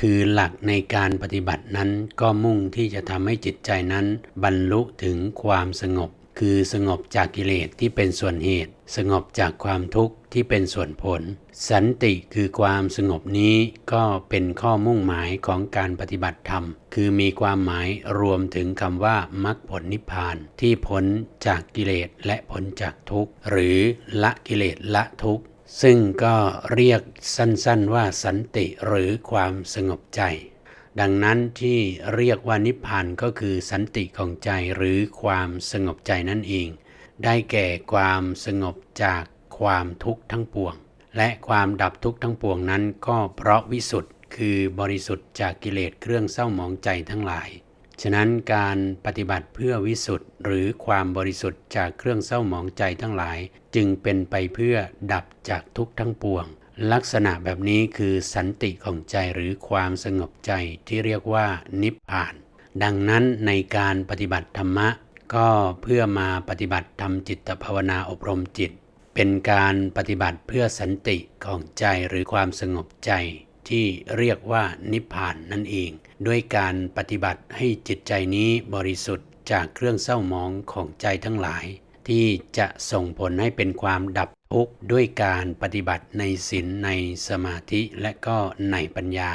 คือหลักในการปฏิบัตินั้นก็มุ่งที่จะทำให้จิตใจนั้นบรรลุถึงความสงบคือสงบจากกิเลสที่เป็นส่วนเหตุสงบจากความทุกข์ที่เป็นส่วนผลสันติคือความสงบนี้ก็เป็นข้อมุ่งหมายของการปฏิบัติธรรมคือมีความหมายรวมถึงคำว่ามรรคผลนิพพานที่พ้นจากกิเลสและพ้นจากทุกข์หรือละกิเลสละทุกข์ซึ่งก็เรียกสั้นๆว่าสันติหรือความสงบใจดังนั้นที่เรียกว่านิพพานก็คือสันติของใจหรือความสงบใจนั่นเองได้แก่ความสงบจากความทุกข์ทั้งปวงและความดับทุกข์ทั้งปวงนั้นก็เพราะวิสุทธิ์คือบริสุทธิ์จากกิเลสเครื่องเศร้าหมองใจทั้งหลายฉะนั้นการปฏิบัติเพื่อวิสุทธิ์หรือความบริสุทธิ์จากเครื่องเศร้าหมองใจทั้งหลายจึงเป็นไปเพื่อดับจากทุกข์ทั้งปวงลักษณะแบบนี้คือสันติของใจหรือความสงบใจที่เรียกว่านิพพานดังนั้นในการปฏิบัติธรรมะก็เพื่อมาปฏิบัติทำจิตภาวนาอบรมจิตเป็นการปฏิบัติเพื่อสันติของใจหรือความสงบใจที่เรียกว่านิพพานนั่นเองด้วยการปฏิบัติให้จิตใจนี้บริสุทธิ์จากเครื่องเศร้าหมองของใจทั้งหลายที่จะส่งผลให้เป็นความดับทุกข์ด้วยการปฏิบัติในศีลในสมาธิและก็ในปัญญา